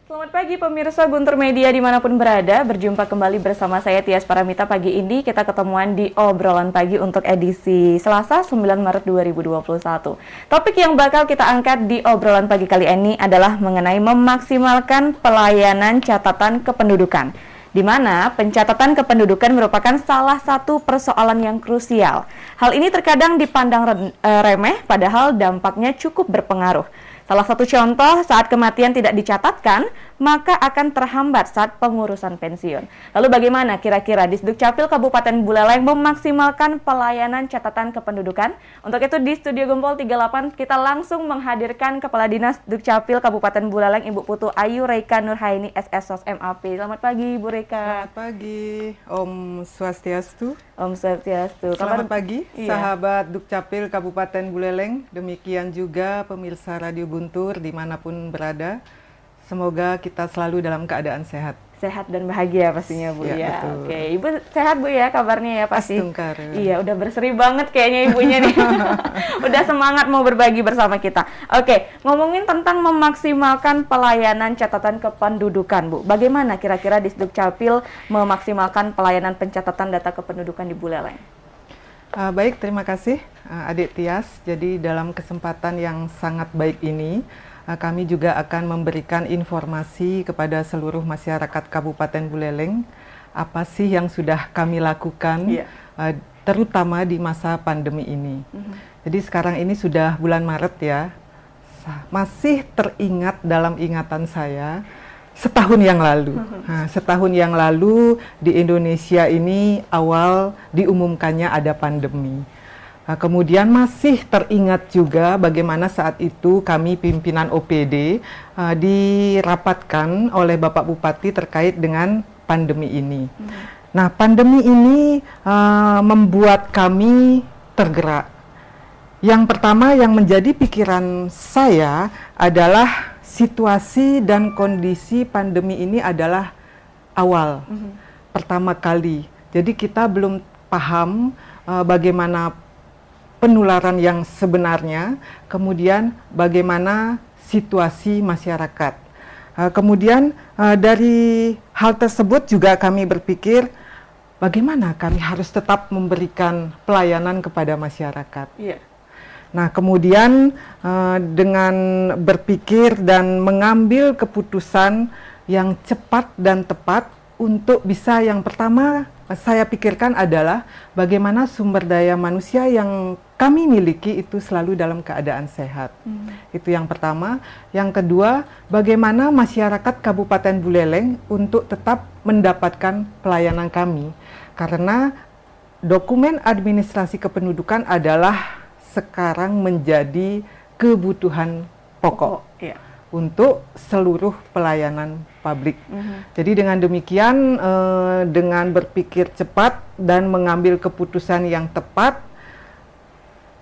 Selamat pagi pemirsa Guntur Media dimanapun berada, berjumpa kembali bersama saya Tias Paramita. Pagi ini kita ketemuan di Obrolan Pagi untuk edisi Selasa 9 Maret 2021. Topik yang bakal kita angkat di Obrolan Pagi kali ini adalah mengenai memaksimalkan pelayanan catatan kependudukan, di mana pencatatan kependudukan merupakan salah satu persoalan yang krusial. Hal ini terkadang dipandang remeh, padahal dampaknya cukup berpengaruh. Salah satu contoh, saat kematian tidak dicatatkan, maka akan terhambat saat pengurusan pensiun. Lalu bagaimana kira-kira di Dukcapil Kabupaten Buleleng memaksimalkan pelayanan catatan kependudukan? Untuk itu di Studio Gempol 38 kita langsung menghadirkan Kepala Dinas Dukcapil Kabupaten Buleleng, Ibu Putu Ayu Reika Nurhaini SSOS MAP. Selamat pagi Ibu Reika. Selamat pagi, Om Swastiastu. Om Swastiastu. Selamat pagi, Iya. sahabat Dukcapil Kabupaten Buleleng. Demikian juga pemirsa Radio Guntur dimanapun berada. Semoga kita selalu dalam keadaan sehat. Sehat dan bahagia pastinya Bu Ya, ya. betul. Oke, Ibu sehat Bu ya kabarnya ya pasti. Astungkar. Iya, udah berseri banget kayaknya ibunya nih. Udah semangat mau berbagi bersama kita. Oke, ngomongin tentang memaksimalkan pelayanan catatan kependudukan Bu. Bagaimana kira-kira di Dukcapil memaksimalkan pelayanan pencatatan data kependudukan di Buleleng? Baik, terima kasih Adik Tias. Jadi dalam kesempatan yang sangat baik ini, kami juga akan memberikan informasi kepada seluruh masyarakat Kabupaten Buleleng apa sih yang sudah kami lakukan, terutama di masa pandemi ini. Jadi sekarang ini sudah bulan Maret ya, masih teringat dalam ingatan saya setahun yang lalu. Setahun yang lalu di Indonesia ini awal diumumkannya ada pandemi. Kemudian masih teringat juga bagaimana saat itu kami pimpinan OPD dirapatkan oleh Bapak Bupati terkait dengan pandemi ini. Nah, pandemi ini membuat kami tergerak. Yang pertama yang menjadi pikiran saya adalah situasi dan kondisi pandemi ini adalah awal, pertama kali. Jadi kita belum paham bagaimana penularan yang sebenarnya, kemudian bagaimana situasi masyarakat. Kemudian dari hal tersebut juga kami berpikir bagaimana kami harus tetap memberikan pelayanan kepada masyarakat. Iya. Nah, kemudian dengan berpikir dan mengambil keputusan yang cepat dan tepat untuk bisa yang pertama saya pikirkan adalah bagaimana sumber daya manusia yang kami miliki itu selalu dalam keadaan sehat. Itu yang pertama. Yang kedua, bagaimana masyarakat Kabupaten Buleleng untuk tetap mendapatkan pelayanan kami. Karena dokumen administrasi kependudukan adalah sekarang menjadi kebutuhan pokok. Iya. Untuk seluruh pelayanan publik. Jadi dengan demikian, dengan berpikir cepat dan mengambil keputusan yang tepat,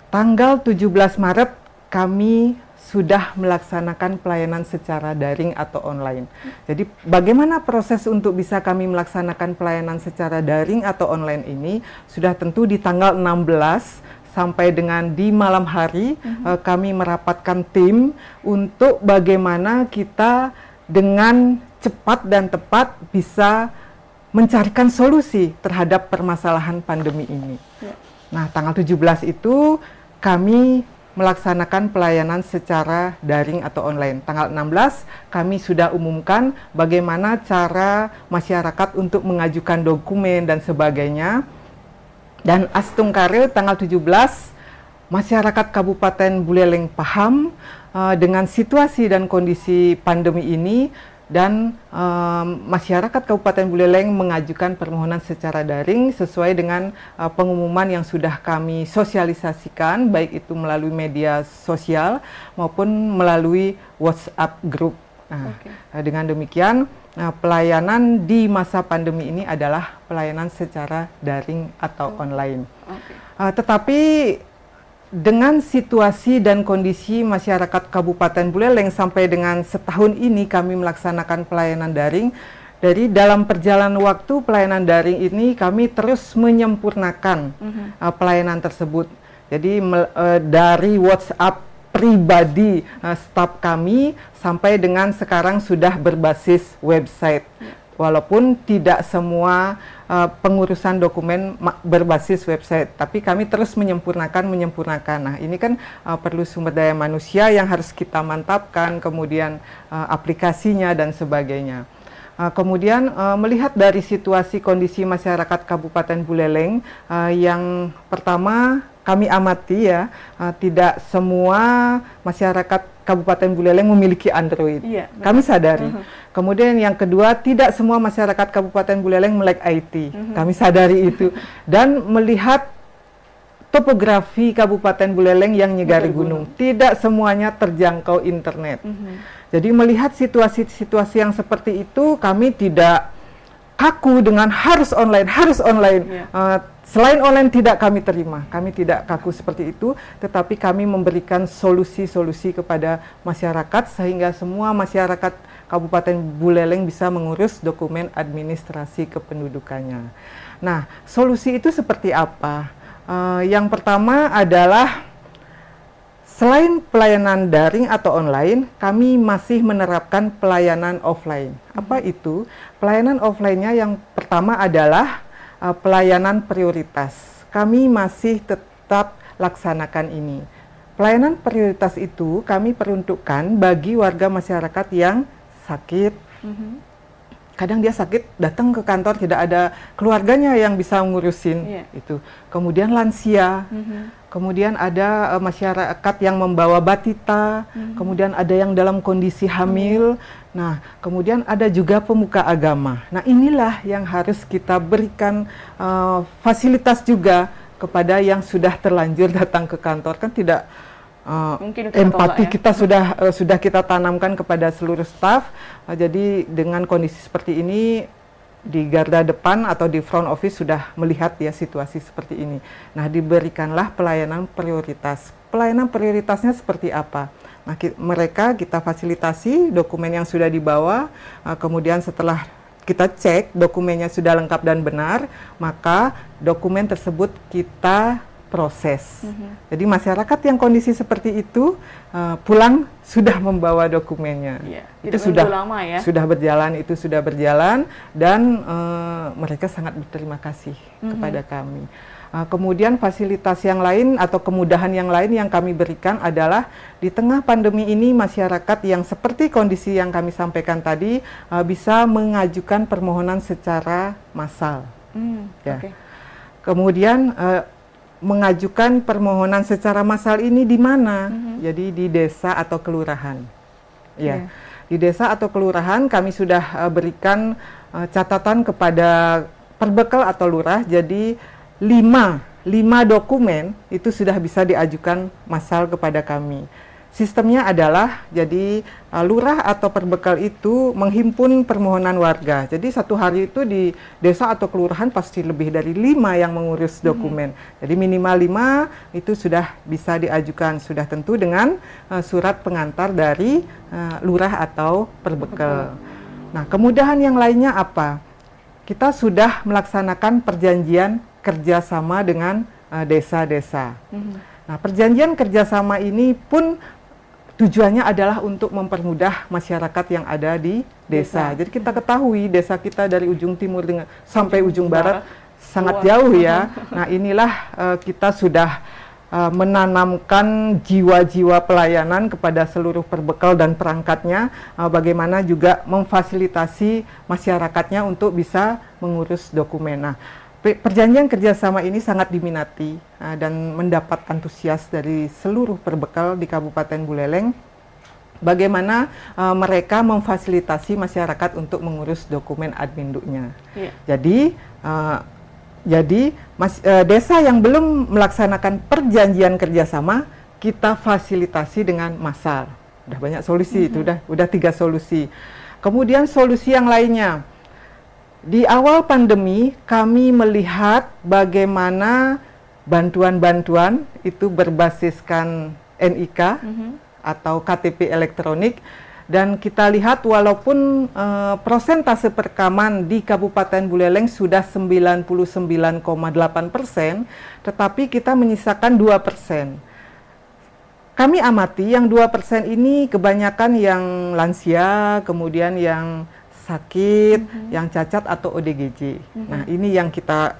tanggal 17 Maret kami sudah melaksanakan pelayanan secara daring atau online. Jadi bagaimana proses untuk bisa kami melaksanakan pelayanan secara daring atau online ini, sudah tentu di tanggal 16 sampai dengan di malam hari kami merapatkan tim untuk bagaimana kita dengan cepat dan tepat bisa mencarikan solusi terhadap permasalahan pandemi ini. Nah, tanggal 17 itu kami melaksanakan pelayanan secara daring atau online. Tanggal 16 kami sudah umumkan bagaimana cara masyarakat untuk mengajukan dokumen dan sebagainya. Dan astungkare tanggal 17 masyarakat Kabupaten Buleleng paham dengan situasi dan kondisi pandemi ini, dan masyarakat Kabupaten Buleleng mengajukan permohonan secara daring sesuai dengan pengumuman yang sudah kami sosialisasikan, baik itu melalui media sosial maupun melalui WhatsApp group. Dengan demikian pelayanan di masa pandemi ini adalah pelayanan secara daring atau online. Tetapi dengan situasi dan kondisi masyarakat Kabupaten Buleleng sampai dengan setahun ini kami melaksanakan pelayanan daring. Dari dalam perjalanan waktu pelayanan daring ini kami terus menyempurnakan pelayanan tersebut. Jadi dari WhatsApp pribadi staf kami sampai dengan sekarang sudah berbasis website. Walaupun tidak semua pengurusan dokumen berbasis website, tapi kami terus menyempurnakan. Nah, ini kan perlu sumber daya manusia yang harus kita mantapkan, kemudian aplikasinya dan sebagainya. Kemudian melihat dari situasi kondisi masyarakat Kabupaten Buleleng, yang pertama kami amati ya, tidak semua masyarakat Kabupaten Buleleng memiliki Android. Iya, kami sadari. Kemudian yang kedua, tidak semua masyarakat Kabupaten Buleleng melek IT. Kami sadari itu. Dan melihat topografi Kabupaten Buleleng yang nyegari gunung, tidak semuanya terjangkau internet. Jadi melihat situasi-situasi yang seperti itu, kami tidak kaku dengan harus online. Selain online tidak kami terima, kami tidak kaku seperti itu, tetapi kami memberikan solusi-solusi kepada masyarakat sehingga semua masyarakat Kabupaten Buleleng bisa mengurus dokumen administrasi kependudukannya. Nah, solusi itu seperti apa? Yang pertama adalah selain pelayanan daring atau online, kami masih menerapkan pelayanan offline. Apa itu? Pelayanan offline-nya yang pertama adalah pelayanan prioritas. Kami masih tetap laksanakan ini. Pelayanan prioritas itu kami peruntukkan bagi warga masyarakat yang sakit. Kadang dia sakit, datang ke kantor tidak ada keluarganya yang bisa ngurusin itu. Kemudian lansia, kemudian ada masyarakat yang membawa batita, kemudian ada yang dalam kondisi hamil. Nah, kemudian ada juga pemuka agama. Nah, inilah yang harus kita berikan fasilitas juga kepada yang sudah terlanjur datang ke kantor. Kan tidak empati kita sudah kita tanamkan kepada seluruh staf. Jadi dengan kondisi seperti ini di garda depan atau di front office sudah melihat ya situasi seperti ini. Nah, diberikanlah pelayanan prioritas. Pelayanan prioritasnya seperti apa? Nah, mereka kita fasilitasi dokumen yang sudah dibawa, kemudian setelah kita cek dokumennya sudah lengkap dan benar, maka dokumen tersebut kita proses. Jadi masyarakat yang kondisi seperti itu pulang sudah membawa dokumennya. Itu sudah lama ya. Sudah berjalan dan mereka sangat berterima kasih kepada kami. Kemudian fasilitas yang lain atau kemudahan yang lain yang kami berikan adalah di tengah pandemi ini masyarakat yang seperti kondisi yang kami sampaikan tadi bisa mengajukan permohonan secara massal. Kemudian mengajukan permohonan secara massal ini di mana? Jadi di desa atau kelurahan. Di desa atau kelurahan kami sudah berikan catatan kepada perbekal atau lurah. Jadi 5 dokumen itu sudah bisa diajukan massal kepada kami. Sistemnya adalah jadi lurah atau perbekal itu menghimpun permohonan warga. Jadi satu hari itu di desa atau kelurahan pasti lebih dari 5 yang mengurus dokumen. Jadi minimal 5 itu sudah bisa diajukan, sudah tentu dengan surat pengantar dari lurah atau perbekal. Nah, kemudahan yang lainnya apa? Kita sudah melaksanakan perjanjian kerjasama dengan desa-desa. Nah, perjanjian kerjasama ini pun tujuannya adalah untuk mempermudah masyarakat yang ada di desa. Jadi kita ketahui desa kita dari ujung timur sampai ujung barat sangat jauh ya. Nah, inilah kita sudah menanamkan jiwa-jiwa pelayanan kepada seluruh perbekal dan perangkatnya, bagaimana juga memfasilitasi masyarakatnya untuk bisa mengurus dokumen. Nah, perjanjian kerjasama ini sangat diminati dan mendapat antusias dari seluruh perbekal di Kabupaten Buleleng. Bagaimana mereka memfasilitasi masyarakat untuk mengurus dokumen adminduknya. Jadi desa yang belum melaksanakan perjanjian kerjasama kita fasilitasi dengan massal. Udah banyak solusi itu, udah 3 solusi. Kemudian solusi yang lainnya. Di awal pandemi, kami melihat bagaimana bantuan-bantuan itu berbasiskan NIK atau KTP elektronik, dan kita lihat walaupun prosentase perekaman di Kabupaten Buleleng sudah 99,8%, tetapi kita menyisakan 2%. kami amati yang 2% ini kebanyakan yang lansia, kemudian yang sakit, yang cacat atau ODGJ. Nah, ini yang kita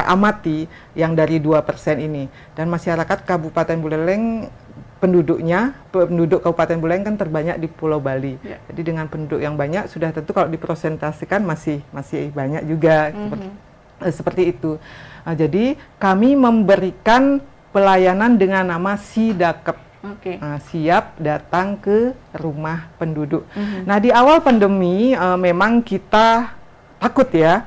amati yang dari 2% ini. Dan masyarakat Kabupaten Buleleng penduduk Kabupaten Buleleng kan terbanyak di Pulau Bali. Jadi dengan penduduk yang banyak sudah tentu kalau dipresentasikan masih banyak juga seperti itu. Nah, jadi kami memberikan pelayanan dengan nama Sidakep. Siap datang ke rumah penduduk. Nah, di awal pandemi memang kita takut ya,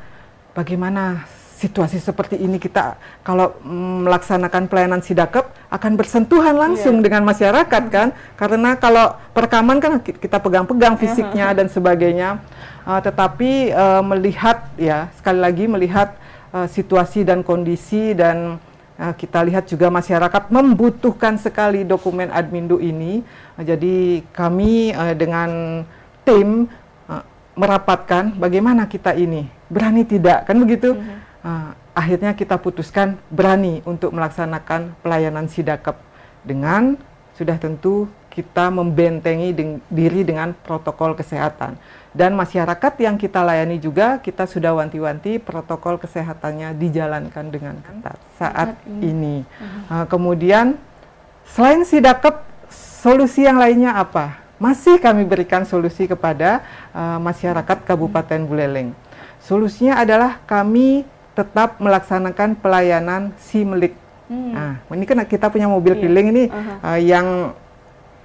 bagaimana situasi seperti ini kita kalau melaksanakan pelayanan Sidakep akan bersentuhan langsung dengan masyarakat kan, karena kalau perekaman kan kita pegang-pegang fisiknya dan sebagainya, tetapi melihat ya, sekali lagi melihat situasi dan kondisi, dan kita lihat juga masyarakat membutuhkan sekali dokumen Admindu ini. Jadi kami dengan tim merapatkan bagaimana kita ini berani tidak kan begitu. Akhirnya kita putuskan berani untuk melaksanakan pelayanan Sidakep dengan sudah tentu kita membentengi diri dengan protokol kesehatan. Dan masyarakat yang kita layani juga kita sudah wanti-wanti protokol kesehatannya dijalankan dengan ketat saat ini. Kemudian selain Sidakep, solusi yang lainnya apa? Masih kami berikan solusi kepada masyarakat Kabupaten Buleleng. Solusinya adalah kami tetap melaksanakan pelayanan SIMLIK. Nah, ini kan kita punya mobil piling ini yang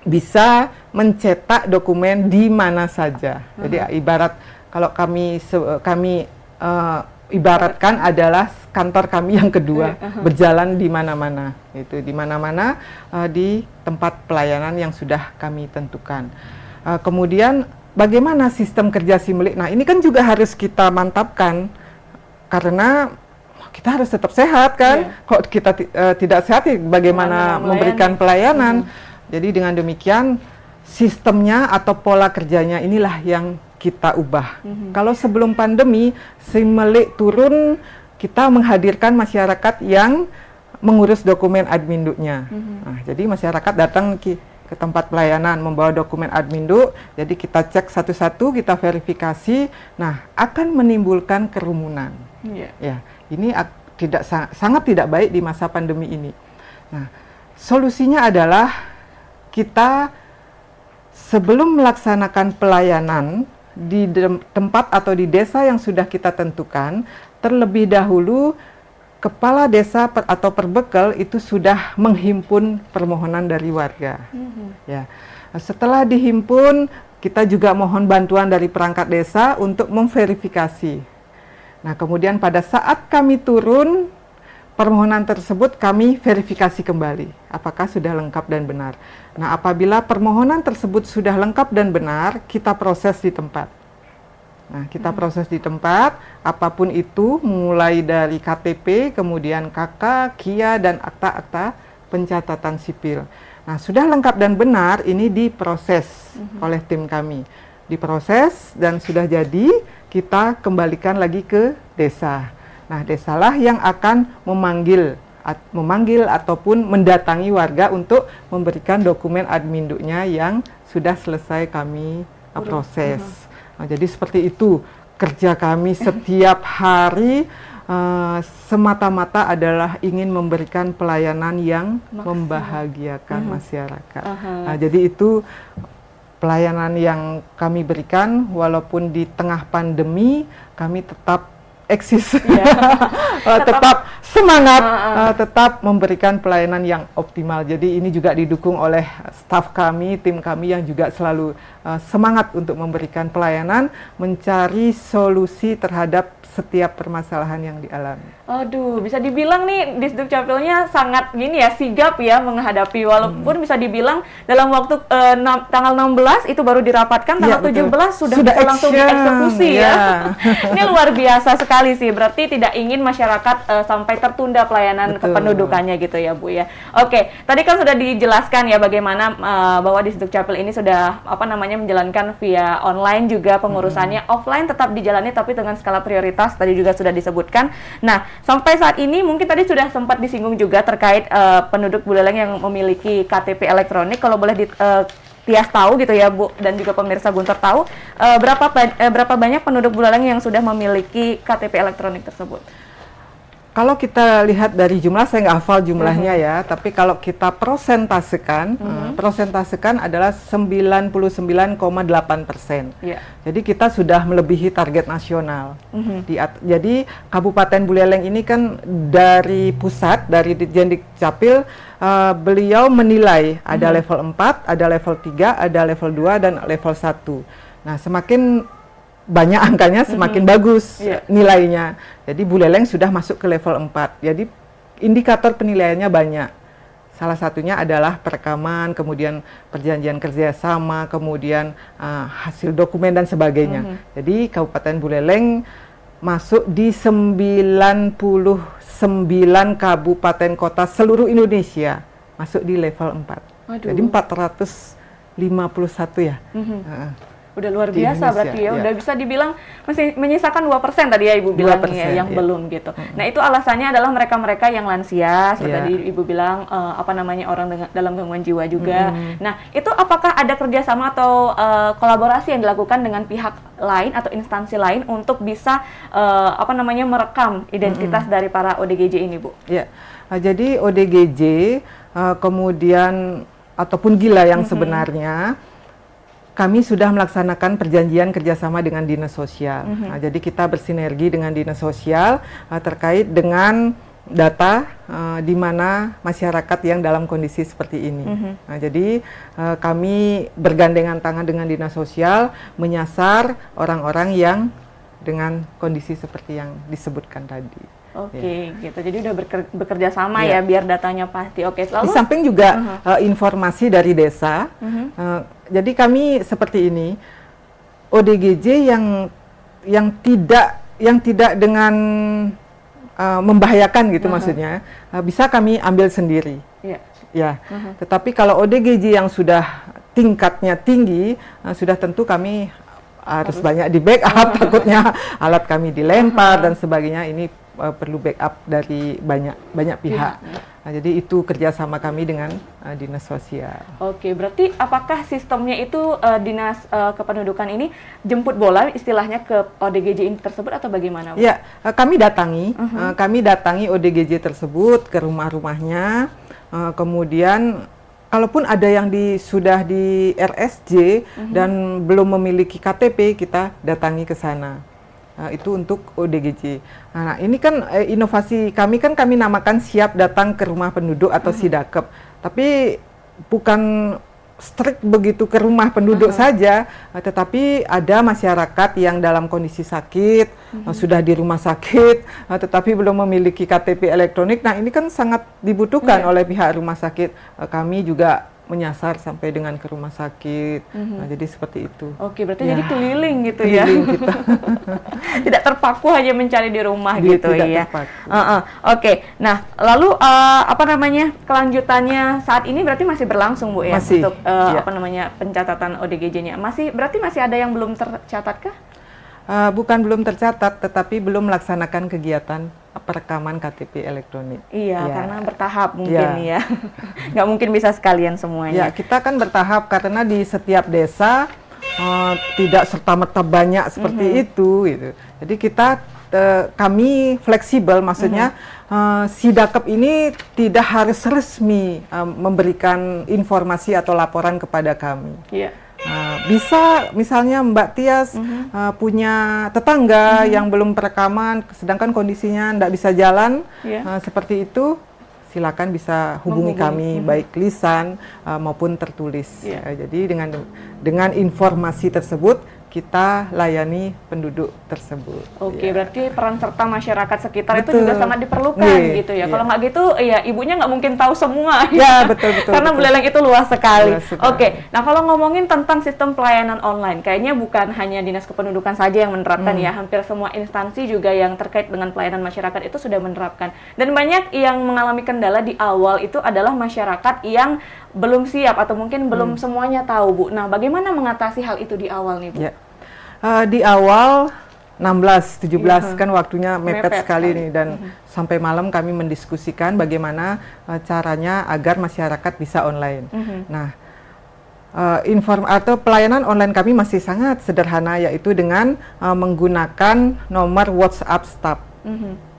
bisa mencetak dokumen di mana saja. Jadi ibarat kalau kami ibaratkan adalah kantor kami yang kedua, berjalan di mana-mana. Itu di mana-mana di tempat pelayanan yang sudah kami tentukan. Kemudian bagaimana sistem kerja SIMLIK? Nah, ini kan juga harus kita mantapkan karena kita harus tetap sehat kan. Kok kita tidak sehat, bagaimana memberikan pelayanan? Jadi dengan demikian sistemnya atau pola kerjanya inilah yang kita ubah. Kalau sebelum pandemi SIMLIK turun, kita menghadirkan masyarakat yang mengurus dokumen Admindu-nya. Nah, jadi masyarakat datang ke tempat pelayanan membawa dokumen Admindu, jadi kita cek satu-satu, kita verifikasi. Nah, akan menimbulkan kerumunan. Ya, ini sangat tidak baik di masa pandemi ini. Nah, solusinya adalah kita sebelum melaksanakan pelayanan di tempat atau di desa yang sudah kita tentukan, terlebih dahulu kepala desa atau perbekel itu sudah menghimpun permohonan dari warga. Ya, setelah dihimpun, kita juga mohon bantuan dari perangkat desa untuk memverifikasi. Nah, kemudian pada saat kami turun, permohonan tersebut kami verifikasi kembali, apakah sudah lengkap dan benar. Nah, apabila permohonan tersebut sudah lengkap dan benar, kita proses di tempat. Nah, kita proses di tempat, apapun itu, mulai dari KTP, kemudian KK, KIA, dan akta-akta pencatatan sipil. Nah, sudah lengkap dan benar, ini diproses oleh tim kami. Diproses dan sudah jadi, kita kembalikan lagi ke desa. Nah, desalah yang akan memanggil ataupun mendatangi warga untuk memberikan dokumen Admindu-nya yang sudah selesai kami proses. Nah, jadi seperti itu kerja kami setiap hari, semata-mata adalah ingin memberikan pelayanan yang membahagiakan masyarakat. Nah, jadi itu pelayanan yang kami berikan, walaupun di tengah pandemi kami tetap eksis, tetap semangat, tetap memberikan pelayanan yang optimal. Jadi ini juga didukung oleh staf kami, tim kami yang juga selalu semangat untuk memberikan pelayanan, mencari solusi terhadap setiap permasalahan yang dialami. Aduh, bisa dibilang nih Disduk Capilnya sangat gini ya, sigap ya menghadapi, walaupun bisa dibilang dalam waktu tanggal 16 itu baru dirapatkan, tanggal 17 sudah bisa langsung dieksekusi ya. Ini luar biasa sekali. sekali sih. Berarti tidak ingin masyarakat sampai tertunda pelayanan kependudukannya gitu ya Bu ya. Oke, tadi kan sudah dijelaskan ya bagaimana bahwa di Dukcapil ini sudah menjalankan via online juga pengurusannya, offline tetap dijalani tapi dengan skala prioritas tadi juga sudah disebutkan. Nah, sampai saat ini mungkin tadi sudah sempat disinggung juga terkait penduduk Buleleng yang memiliki KTP elektronik. Kalau boleh Tias tahu gitu ya Bu, dan juga pemirsa Guntur tahu berapa banyak penduduk Buleleng yang sudah memiliki KTP elektronik tersebut? Kalau kita lihat dari jumlah, saya nggak hafal jumlahnya ya, tapi kalau kita prosentasekan, prosentasekan adalah 99,8%. Yeah. Jadi kita sudah melebihi target nasional. Jadi Kabupaten Buleleng ini kan dari pusat, dari Ditjen Dukcapil, beliau menilai ada level 4, ada level 3, ada level 2, dan level 1. Nah, semakin banyak angkanya semakin bagus nilainya. Jadi Buleleng sudah masuk ke level 4. Jadi indikator penilaiannya banyak. Salah satunya adalah perekaman, kemudian perjanjian kerjasama, kemudian hasil dokumen dan sebagainya. Jadi Kabupaten Buleleng masuk di 99 kabupaten kota seluruh Indonesia masuk di level 4. Waduh. Jadi 451 ya. Udah luar biasa berarti ya, udah bisa dibilang masih menyisakan 2% tadi ya Ibu bilang ya, yang belum gitu. Nah, itu alasannya adalah mereka-mereka yang lansia, seperti tadi Ibu bilang orang dalam gangguan jiwa juga. Nah, itu apakah ada kerjasama atau kolaborasi yang dilakukan dengan pihak lain atau instansi lain untuk bisa merekam identitas dari para ODGJ ini, Bu? Ya. Jadi ODGJ kemudian ataupun gila yang sebenarnya kami sudah melaksanakan perjanjian kerjasama dengan Dinas Sosial. Nah, jadi kita bersinergi dengan Dinas Sosial terkait dengan data di mana masyarakat yang dalam kondisi seperti ini. Nah, jadi kami bergandengan tangan dengan Dinas Sosial menyasar orang-orang yang dengan kondisi seperti yang disebutkan tadi. Oke, gitu. Jadi udah bekerja sama ya biar datanya pasti. Oke, selalu di samping juga informasi dari desa. Jadi kami seperti ini, ODGJ yang tidak dengan membahayakan gitu maksudnya, bisa kami ambil sendiri. Ya. Tetapi kalau ODGJ yang sudah tingkatnya tinggi, sudah tentu kami harus banyak di backup, takutnya alat kami dilempar dan sebagainya. Ini perlu backup dari banyak pihak. Nah, jadi itu kerjasama kami dengan Dinas Sosial. Oke, berarti apakah sistemnya itu Dinas Kependudukan ini jemput bola istilahnya ke ODGJ ini tersebut atau bagaimana? Ya, kami datangi ODGJ tersebut ke rumah-rumahnya, kemudian kalaupun ada yang sudah di RSJ dan belum memiliki KTP, kita datangi ke sana. Itu untuk ODGJ. Nah, ini kan inovasi kami namakan siap datang ke rumah penduduk atau SIDAKEP. Tapi bukan strict begitu ke rumah penduduk saja, tetapi ada masyarakat yang dalam kondisi sakit, sudah di rumah sakit, tetapi belum memiliki KTP elektronik. Nah, ini kan sangat dibutuhkan oleh pihak rumah sakit. Kami juga menyasar sampai dengan ke rumah sakit. Nah, jadi seperti itu. Oke, berarti jadi keliling gitu ya. Kita. Tidak terpaku hanya mencari di rumah gitu ya. Oke. Nah, lalu kelanjutannya saat ini berarti masih berlangsung Bu ya untuk pencatatan ODGJ-nya. Berarti masih ada yang belum tercatat kah? Bukan belum tercatat, tetapi belum melaksanakan kegiatan perekaman KTP elektronik. Iya, karena bertahap mungkin ya. Nggak mungkin bisa sekalian semuanya. Ya, kita kan bertahap karena di setiap desa tidak serta-merta banyak seperti itu. Gitu. Jadi kami fleksibel, maksudnya SIDAKEP ini tidak harus resmi memberikan informasi atau laporan kepada kami. Iya. Bisa misalnya Mbak Tias punya tetangga yang belum perekaman, sedangkan kondisinya tidak bisa jalan, seperti itu, silakan bisa hubungi kami, baik lisan maupun tertulis. Jadi dengan informasi tersebut kita layani penduduk tersebut. Oke, Ya. berarti peran serta masyarakat sekitar itu Betul. juga sangat diperlukan Iya, gitu ya. iya. Kalau nggak gitu, ya ibunya nggak mungkin tahu semua. Ya, betul. Karena betul. Buleleng itu luas sekali. Luas sekali. Oke, nah kalau ngomongin tentang sistem pelayanan online, kayaknya bukan hanya Dinas Kependudukan saja yang menerapkan ya, hampir semua instansi juga yang terkait dengan pelayanan masyarakat itu sudah menerapkan. Dan banyak yang mengalami kendala di awal itu adalah masyarakat yang belum siap atau mungkin belum semuanya tahu, Bu. Nah, bagaimana mengatasi hal itu di awal nih, Bu? Ya. Di awal 16, 17 kan waktunya mepet Mepet sekali sekali. nih, dan sampai malam kami mendiskusikan bagaimana caranya agar masyarakat bisa online. Nah, atau pelayanan online kami masih sangat sederhana, yaitu dengan menggunakan nomor WhatsApp staff.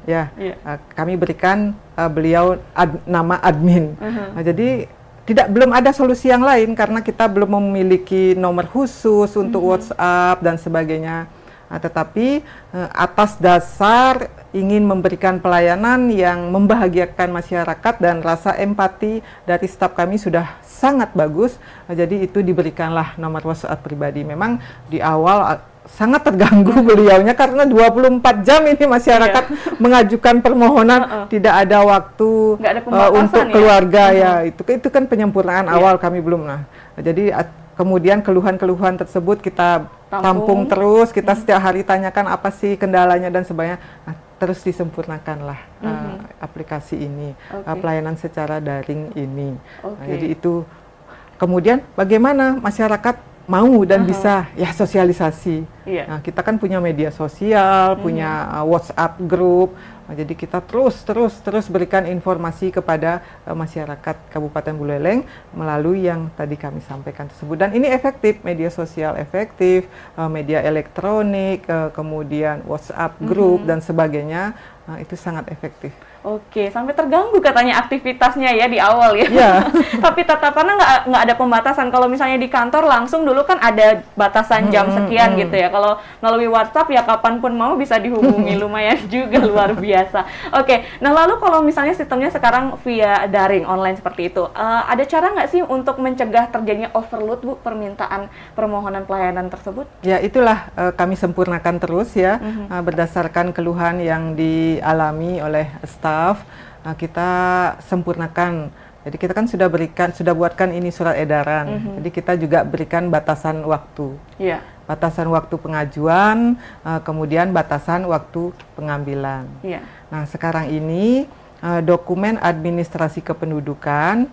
Ya, Iya. kami berikan beliau nama admin. Jadi belum ada solusi yang lain karena kita belum memiliki nomor khusus untuk WhatsApp dan sebagainya. Tetapi atas dasar ingin memberikan pelayanan yang membahagiakan masyarakat dan rasa empati dari staf kami sudah sangat bagus, jadi itu diberikanlah nomor WhatsApp pribadi. Memang di awal sangat terganggu beliaunya karena 24 jam ini masyarakat mengajukan permohonan, tidak ada waktu Nggak ada pembatasan untuk ya? keluarga ya. Itu kan penyempurnaan awal, kami belum. Nah, jadi kemudian keluhan-keluhan tersebut kita tampung terus, kita setiap hari tanyakan apa sih kendalanya dan sebagainya. Nah, terus disempurnakanlah aplikasi ini, pelayanan secara daring ini. Nah, jadi itu kemudian bagaimana masyarakat mau dan bisa ya sosialisasi. Iya. Nah, kita kan punya media sosial, punya WhatsApp group. Nah, jadi kita terus berikan informasi kepada masyarakat Kabupaten Buleleng melalui yang tadi kami sampaikan tersebut. Dan ini efektif, media sosial efektif, media elektronik, kemudian WhatsApp group dan sebagainya. Nah, itu sangat efektif. Oke, sampai terganggu katanya aktivitasnya ya di awal ya. Iya. Tapi tatapannya nggak ada pembatasan. Kalau misalnya di kantor langsung dulu kan ada batasan jam sekian gitu ya. Kalau melalui WhatsApp ya kapanpun mau bisa dihubungi, lumayan juga luar biasa. Oke, nah lalu kalau misalnya sistemnya sekarang via daring online seperti itu, ada cara nggak sih untuk mencegah terjadinya overload, Bu, permintaan permohonan pelayanan tersebut? Ya, itulah kami sempurnakan terus ya, berdasarkan keluhan yang dialami oleh staf. Kita sempurnakan. Jadi kita kan sudah buatkan ini surat edaran. Jadi kita juga berikan batasan waktu. Iya. Batasan waktu pengajuan, kemudian batasan waktu pengambilan. Iya. Nah, sekarang ini dokumen administrasi kependudukan,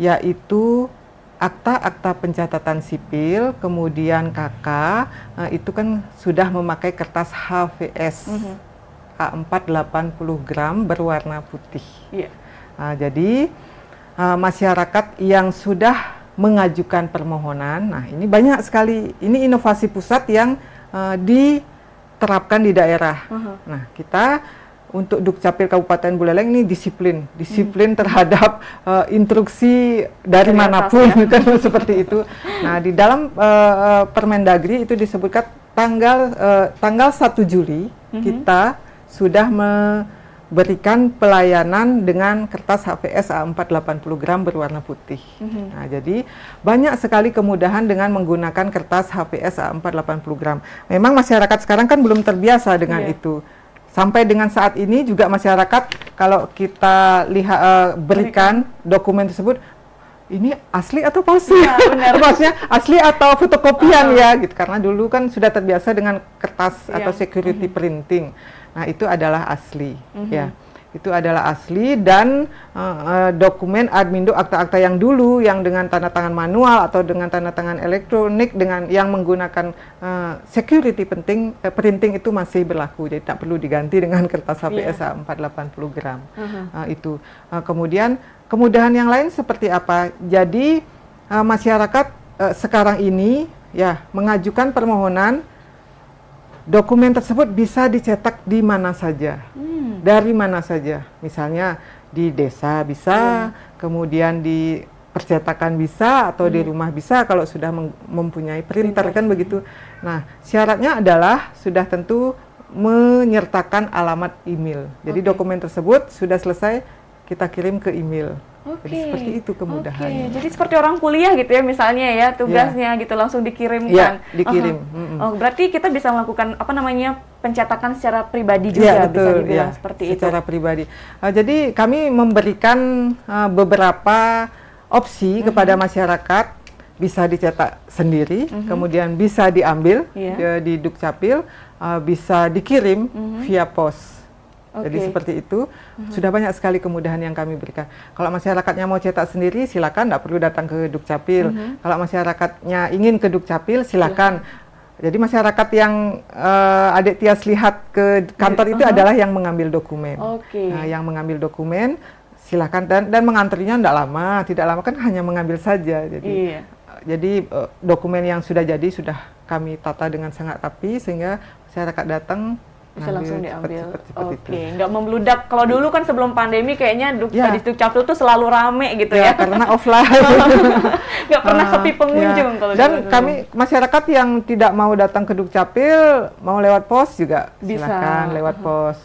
yaitu akta-akta pencatatan sipil, kemudian KK, itu kan sudah memakai kertas HVS. A4 80 gram berwarna putih. Iya. Jadi masyarakat yang sudah mengajukan permohonan, nah ini banyak sekali, ini inovasi pusat yang diterapkan di daerah. Nah, kita untuk Dukcapil Kabupaten Buleleng ini disiplin terhadap instruksi dari manapun atas, ya. kan seperti itu. Nah, di dalam Permendagri itu disebutkan tanggal 1 Juli kita sudah memberikan pelayanan dengan kertas HVS A4 80 gram berwarna putih. Nah, jadi banyak sekali kemudahan dengan menggunakan kertas HVS A4 80 gram. Memang masyarakat sekarang kan belum terbiasa dengan itu. Sampai dengan saat ini juga masyarakat kalau kita lihat berikan dokumen tersebut, ini asli atau palsu? Ya, benar. Maksudnya asli atau fotokopian ya gitu. Karena dulu kan sudah terbiasa dengan kertas atau security printing. Nah, itu adalah asli ya. Itu adalah asli dan dokumen admindo akta-akta yang dulu yang dengan tanda tangan manual atau dengan tanda tangan elektronik dengan yang menggunakan security printing itu masih berlaku. Jadi tak perlu diganti dengan kertas HVS A4 80 gram. Itu. Kemudian kemudahan yang lain seperti apa? Jadi masyarakat sekarang ini ya mengajukan permohonan, dokumen tersebut bisa dicetak di mana saja, dari mana saja. Misalnya di desa bisa, kemudian di percetakan bisa, atau di rumah bisa kalau sudah mempunyai printer kan begitu. Nah, syaratnya adalah sudah tentu menyertakan alamat email. Jadi dokumen tersebut sudah selesai kita kirim ke email. Oke. Jadi seperti itu kemudahannya. Oke, jadi seperti orang kuliah gitu ya misalnya ya, tugasnya gitu langsung dikirimkan. Iya, dikirim. Oh, berarti kita bisa melakukan apa namanya pencetakan secara pribadi juga, Iya, bisa betul, dibilang ya, seperti secara pribadi. Jadi kami memberikan beberapa opsi kepada masyarakat, bisa dicetak sendiri, kemudian bisa diambil di Dukcapil, bisa dikirim via pos. Jadi seperti itu, sudah banyak sekali kemudahan yang kami berikan. Kalau masyarakatnya mau cetak sendiri, silakan, tidak perlu datang ke Dukcapil. Kalau masyarakatnya ingin ke Dukcapil, silakan. Jadi masyarakat yang Adik Tias lihat ke kantor itu adalah yang mengambil dokumen. Nah, yang mengambil dokumen, silakan, dan mengantrinya tidak lama kan hanya mengambil saja. Jadi dokumen yang sudah jadi sudah kami tata dengan sangat rapi sehingga masyarakat datang bisa langsung diambil. Oke, nggak membludak. Kalau dulu kan sebelum pandemi kayaknya di Dukcapil tuh selalu rame gitu ya. Karena offline. Nggak pernah sepi pengunjung kalau dan kami masyarakat yang tidak mau datang ke Dukcapil, mau lewat pos juga silakan lewat pos.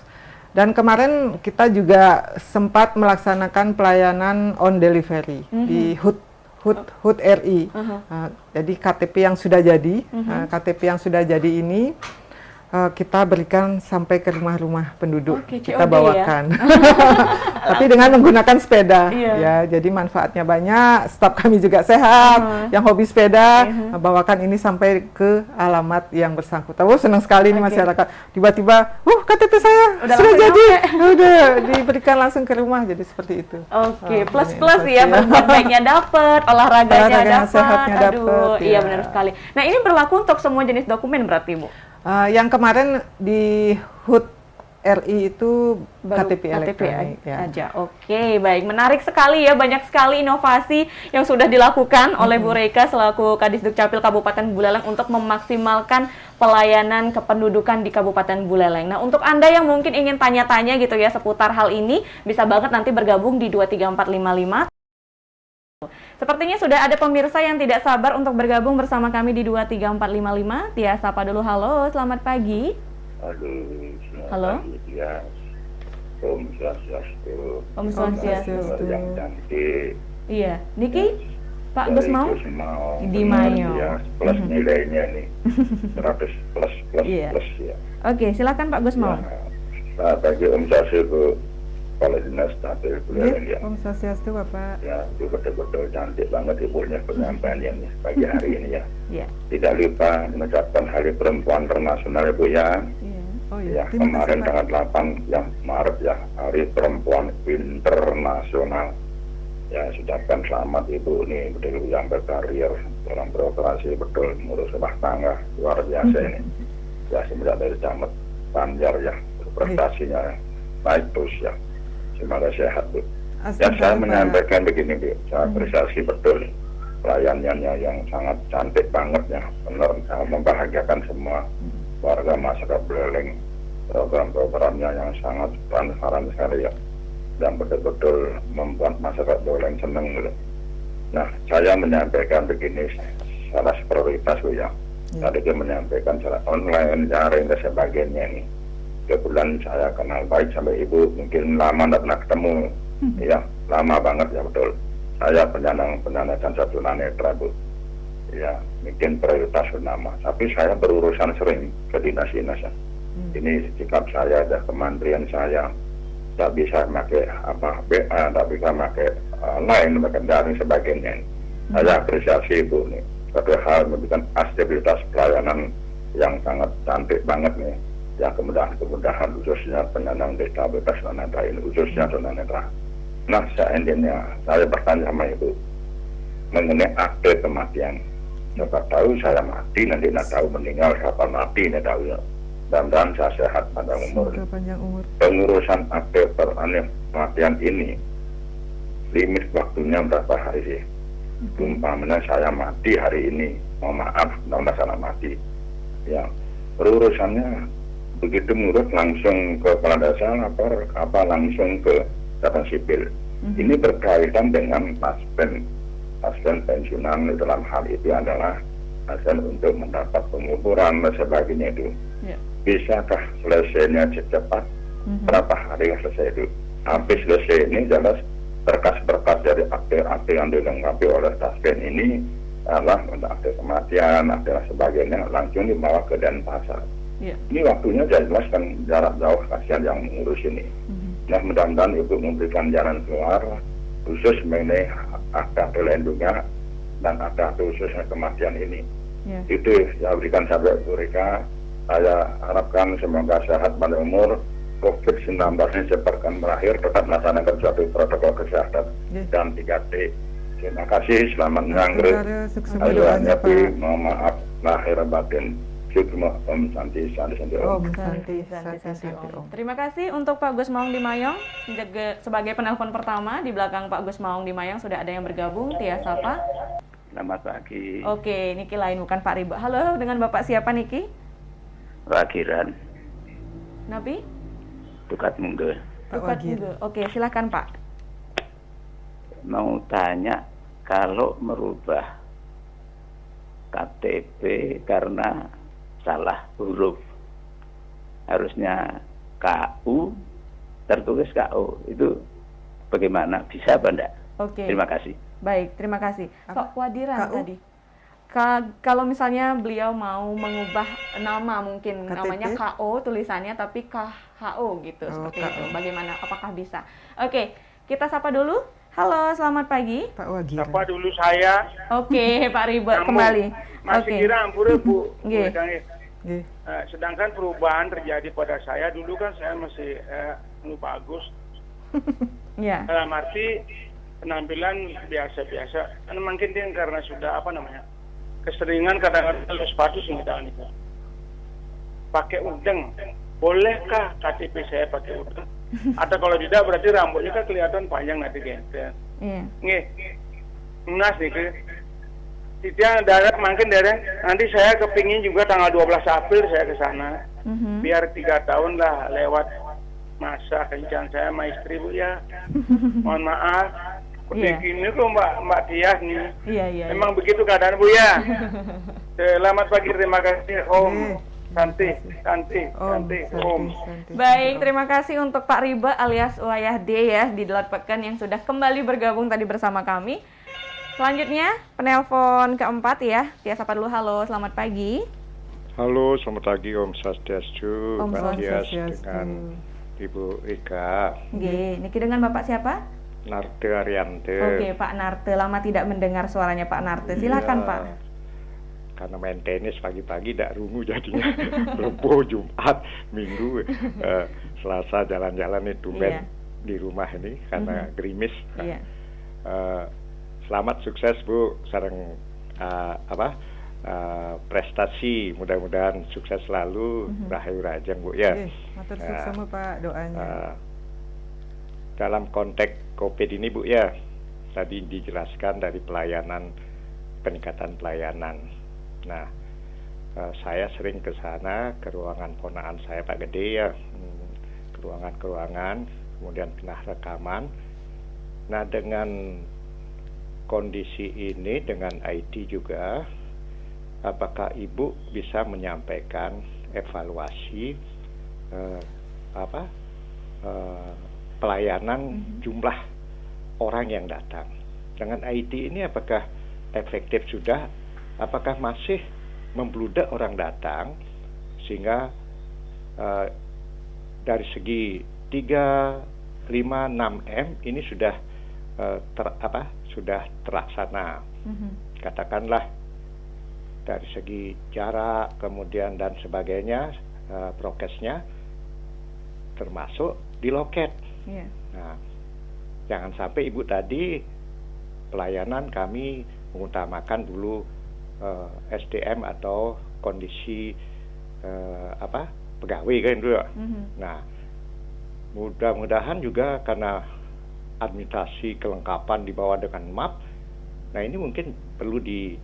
Dan kemarin kita juga sempat melaksanakan pelayanan on delivery di HUT RI. Jadi KTP yang sudah jadi, KTP yang sudah jadi ini kita berikan sampai ke rumah-rumah penduduk, kita bawakan. Tapi dengan menggunakan sepeda, ya. Jadi manfaatnya banyak. Staf kami juga sehat, yang hobi sepeda, bawakan ini sampai ke alamat yang bersangkutan. Senang sekali nih masyarakat. Tiba-tiba, KTP saya sudah jadi, udah diberikan langsung ke rumah. Jadi seperti itu. Plus ya, berbuat baiknya dapat, olahraganya dapat. Sehatnya dapat. Iya benar sekali. Nah ini berlaku untuk semua jenis dokumen berarti Bu? Yang kemarin di HUT RI itu KTP elektronik aja. Oke, baik. Menarik sekali ya, banyak sekali inovasi yang sudah dilakukan oleh Bu Reika selaku Kadis Dukcapil Kabupaten Buleleng untuk memaksimalkan pelayanan kependudukan di Kabupaten Buleleng. Nah, untuk Anda yang mungkin ingin tanya-tanya gitu ya seputar hal ini, bisa banget nanti bergabung di 23455. Sepertinya sudah ada pemirsa yang tidak sabar untuk bergabung bersama kami di 23455. Tia sapa dulu, halo, selamat pagi. Halo. Ya. Om Swastiastu. Om Swastiastu. Yang cantik. Iya, Niki, Pak Gus mau? Di Mayo. Ya, plus nilainya nih. 100 plus ya. Oke, silakan Pak Gus mau. Selamat pagi Om Swastiastu. Kepala Dinas Dapil Buleleng ya. Om Swastiastu Bapak. Ya, itu betul-betul cantik banget ibunya penyampaiannya pagi hari ini ya. Iya. Tidak lupa mengucapkan Hari Perempuan Internasional Ibu ya. Ya, kemarin tanggal 8 ya Maret ya, Hari Perempuan Internasional. Ya, ucapkan selamat Ibu nih, betul yang berkarir dalam beroperasi betul ngurus rumah tangga luar biasa ini. Ya, semenjak dari Camat Banjar ya, prestasinya baik terus ya. Semoga sehat Bu. Ya, saya menyampaikan begini Bu, saya apresiasi betul pelayanannya yang sangat cantik banget ya, benar membahagiakan semua warga masyarakat Buleleng. Program-programnya yang sangat transparan sekali ya, dan betul-betul membuat masyarakat Buleleng senang gitu. Nah, saya menyampaikan begini, salah prioritas Bu ya. Tadi dia menyampaikan secara online, daring dan sebagainya ini. Kebetulan saya kenal baik sama Ibu, mungkin lama tidak pernah ketemu, ya lama banget ya betul. Saya penyandang cacat tunanetra Bu, ya mungkin prioritas utama. Tapi saya berurusan sering ke dinas-dinas ya. Ini sikap saya dan kementerian saya, tak bisa pakai BA, tak bisa pakai lain, pakai daring sebagainya. Saya apresiasi Ibu nih, satu hal memberikan aktivitas pelayanan yang sangat cantik banget nih. Yang kemudahan khususnya penyandang disabilitas tunanetra ini, khususnya tunanetra. Nah, seandainya saya bertanya sama Ibu mengenai akte kematian. Siapa tahu saya mati, nanti tidak tahu meninggal, siapa mati, tidak tahu ya. Dan saya sehat pada umur. Pengurusan akte kematian ini, limit waktunya berapa hari sih? Umpamanya saya mati hari ini, mohon maaf, tidak salah mati. Ya, perurusannya begitu ngurus langsung ke kepala desa apa langsung ke catatan sipil. Ini berkaitan dengan pasien pensiunan. Dalam hal itu adalah pasien untuk mendapat pengukuran dan sebagainya itu. Bisakah selesainya secepat? Berapa hari selesai itu? habis selesai ini jelas berkas-berkas dari akte-akte yang dilengkapi oleh Taspen ini adalah akte kematian, akte dan sebagainya langsung dibawa ke Denpasar. Ini waktunya jelas kan jarak jauh, kasihan yang ngurus ini. Nah, mudah-mudahan Ibu memberikan jalan keluar khusus mengenai akte lindungnya dan akte khusus kematian ini. Itu saya berikan sampai Bu Rika. Saya harapkan semoga sehat pada umur, COVID-19 ini cepat berakhir, tetap melaksanakan suatu protokol kesehatan dan 3T. Terima kasih, selamat menanggur. Mohon maaf lahir batin. Om Santi Santi Om. Terima kasih untuk Pak Gus Maung di Mayong sebagai penelpon pertama. Di belakang Pak Gus Maung di Mayong sudah ada yang bergabung. Tia Sapa. Selamat pagi. Oke, Niki lain bukan Pak Riba. Halo, dengan Bapak siapa Niki? Wakiran. Nabi? Tukat Mungge. Tukat Mungge. Oke, silakan Pak. Mau tanya, kalau merubah KTP karena salah huruf, harusnya KU tertulis KO, itu bagaimana? Bisa apa enggak? Oke. Terima kasih. Baik, terima kasih. Sok Wadiran tadi. Kalau misalnya beliau mau mengubah nama, mungkin KTP? Namanya KO tulisannya tapi KHO gitu, seperti itu. Bagaimana? Apakah bisa? Oke, kita sapa dulu. Halo, selamat pagi. Pak Wagiran. Sapa dulu saya. Oke, Pak Riba kembali. Masih kira ampura Bu. Nggih. Sedangkan perubahan terjadi pada saya dulu kan saya masih lupa Agus. Ya. Dalam arti penampilan biasa-biasa. Mungkin dia karena sudah keseringan kadang-kadang kalau sepatu singkitan itu. Pakai udeng. Bolehkah KTP saya pakai udeng? Atau kalau tidak berarti rambutnya kan kelihatan panjang nanti gitu. Iya. Nggih. Nas nih Tidak darat makin dereng. Nanti saya kepingin juga tanggal 12 April saya ke sana. Biar 3 tahun lah lewat masa kencan saya sama istri Bu ya. Mohon maaf. Begini kok Mbak Tias nih. Iya. Memang begitu keadaan Bu ya. Selamat pagi, terima kasih Om. Santi. Om. Baik, terima kasih untuk Pak Riba alias Wayah D ya di Delat Pekan yang sudah kembali bergabung tadi bersama kami. Selanjutnya, penelpon keempat ya. Tia sapa dulu, halo, selamat pagi. Halo, selamat pagi Om Swastiastu, Om Pak Tias Swastiastu. dengan Ibu Rika. Oke, Niki dengan Bapak siapa? Narte Ariante. Oke, Pak Narte, lama tidak mendengar suaranya Pak Narte. Silakan Pak. Karena main tenis pagi-pagi tidak rungu jadinya. Rebo, Jumat, Minggu, Selasa jalan-jalan itu di rumah ini karena gerimis. Selamat sukses Bu, sareng prestasi, mudah-mudahan sukses selalu, rahayu rajang Bu ya. Matur suksema Pak doanya. Dalam konteks COVID ini Bu ya, tadi dijelaskan dari peningkatan pelayanan. Nah, saya sering ke sana, ke ruangan ponaan saya Pak Gede ya, ke ruangan-ruangan, kemudian pindah rekaman. Nah, dengan kondisi ini, dengan IT juga, apakah Ibu bisa menyampaikan evaluasi pelayanan jumlah orang yang datang? Dengan IT ini apakah efektif sudah? Apakah masih membludak orang datang sehingga dari segi 3, 5, 6M ini sudah sudah terlaksana. Katakanlah dari segi jarak kemudian dan sebagainya, prokesnya termasuk di loket. Nah, jangan sampai Ibu tadi pelayanan kami mengutamakan dulu SDM atau kondisi pegawai kan dulu. Nah, mudah-mudahan juga karena administrasi kelengkapan dibawa dengan map. Nah, ini mungkin perlu di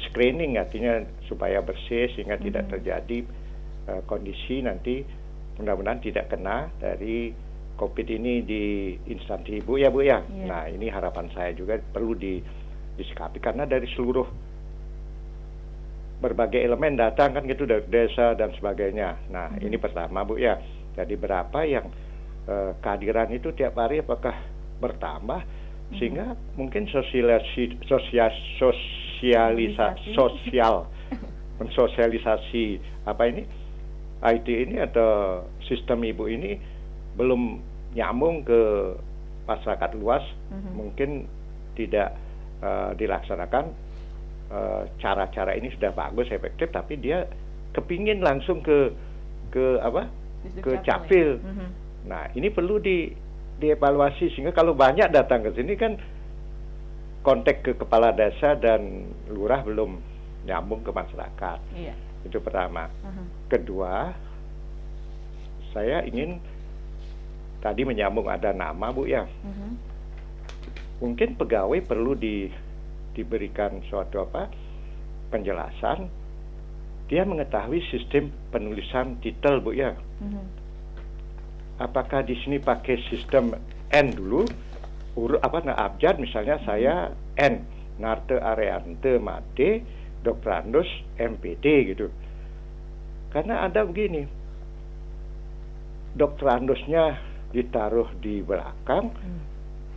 screening, artinya supaya bersih sehingga tidak terjadi kondisi nanti mudah-mudahan tidak kena dari COVID ini di instansi Bu ya. Nah, ini harapan saya juga perlu disikapi karena dari seluruh berbagai elemen datang kan gitu dari desa dan sebagainya. Nah, ini pertama Bu ya. Jadi berapa yang kehadiran itu tiap hari apakah bertambah sehingga mungkin mensosialisasi apa ini IT ini atau sistem Ibu ini belum nyambung ke masyarakat luas, mungkin tidak dilaksanakan. Cara-cara ini sudah bagus, efektif, tapi dia kepingin langsung ke Capil. Nah, ini perlu dievaluasi sehingga kalau banyak datang ke sini kan kontak ke kepala desa dan lurah belum nyambung ke masyarakat. Iya. Itu pertama. Kedua, saya ingin tadi menyambung ada nama Bu ya. Mungkin pegawai perlu diberikan suatu penjelasan, dia mengetahui sistem penulisan titel Bu ya. Apakah di sini pakai sistem N dulu, abjad misalnya saya N, Narte Areante Made, Dr. Andos MPD gitu. Karena ada begini, Dr. Andosnya ditaruh di belakang,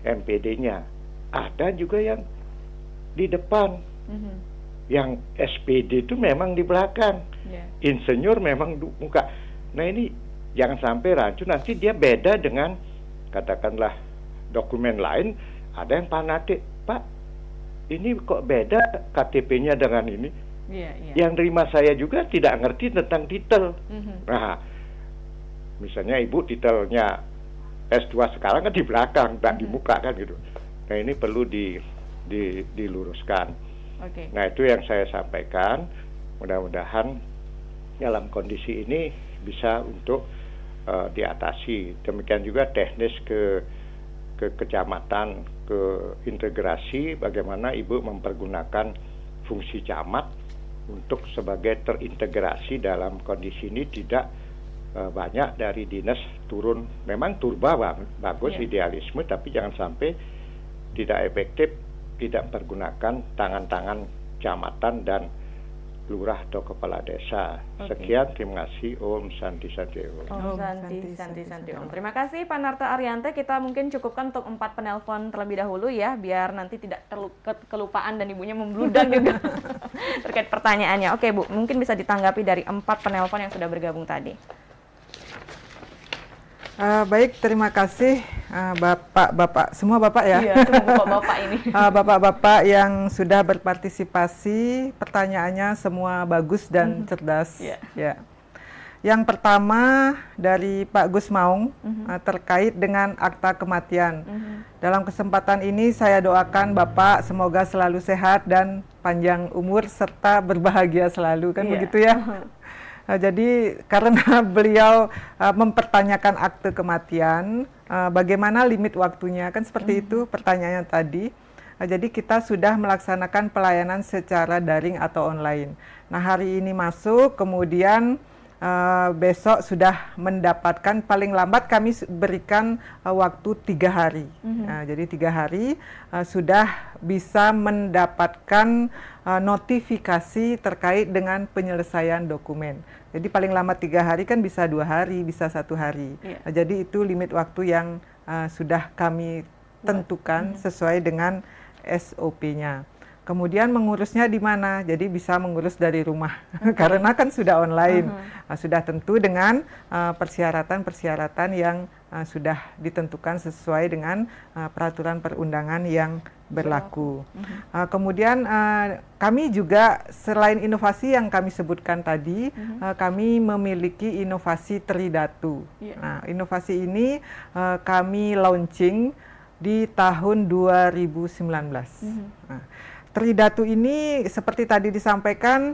MPD-nya ada juga yang di depan, yang SPD itu memang di belakang, insinyur memang muka. Nah ini jangan sampai rancu, nanti dia beda dengan katakanlah dokumen lain, ada yang fanatik, Pak ini kok beda KTP-nya dengan ini. Yang terima saya juga tidak ngerti tentang titel. Nah misalnya Ibu titelnya S2 sekarang kan di belakang, tak di muka kan gitu. Nah ini perlu diluruskan. Nah itu yang saya sampaikan. Mudah-mudahan dalam kondisi ini bisa untuk diatasi. Demikian juga teknis ke kecamatan, ke integrasi bagaimana Ibu mempergunakan fungsi camat untuk sebagai terintegrasi dalam kondisi ini tidak banyak dari dinas turun. Memang turba bagus idealisme, tapi jangan sampai tidak efektif, tidak mempergunakan tangan-tangan camatan dan lurah atau kepala desa. Sekian, terima kasih. Om Santi Santi Om. Om Santi Santi Om. Terima kasih Pak Narte Ariante. Kita mungkin cukupkan untuk 4 penelpon terlebih dahulu ya, biar nanti tidak kelupaan dan ibunya membludak juga terkait pertanyaannya. Oke Bu, mungkin bisa ditanggapi dari 4 penelpon yang sudah bergabung tadi. Baik, terima kasih Bapak-Bapak, semua Bapak ya. Iya, semua Bapak-Bapak ini. Bapak-Bapak yang sudah berpartisipasi, pertanyaannya semua bagus dan cerdas. Ya. Yang pertama dari Pak Gus Maung terkait dengan akta kematian. Dalam kesempatan ini saya doakan Bapak semoga selalu sehat dan panjang umur serta berbahagia selalu, kan begitu ya. Jadi karena beliau mempertanyakan akte kematian, bagaimana limit waktunya, kan seperti itu pertanyaannya tadi. Jadi kita sudah melaksanakan pelayanan secara daring atau online. Nah hari ini masuk, kemudian besok sudah mendapatkan, paling lambat kami berikan waktu 3 hari. Jadi 3 hari sudah bisa mendapatkan notifikasi terkait dengan penyelesaian dokumen. Jadi paling lama 3 hari kan bisa 2 hari, bisa 1 hari. Jadi itu limit waktu yang sudah kami tentukan sesuai dengan SOP-nya. Kemudian mengurusnya di mana? Jadi bisa mengurus dari rumah, karena kan sudah online, sudah tentu dengan persyaratan-persyaratan yang sudah ditentukan sesuai dengan peraturan perundangan yang berlaku. Kemudian kami juga selain inovasi yang kami sebutkan tadi, kami memiliki inovasi Tridatu. Nah, inovasi ini kami launching di tahun 2019. Nah, Tridatu ini seperti tadi disampaikan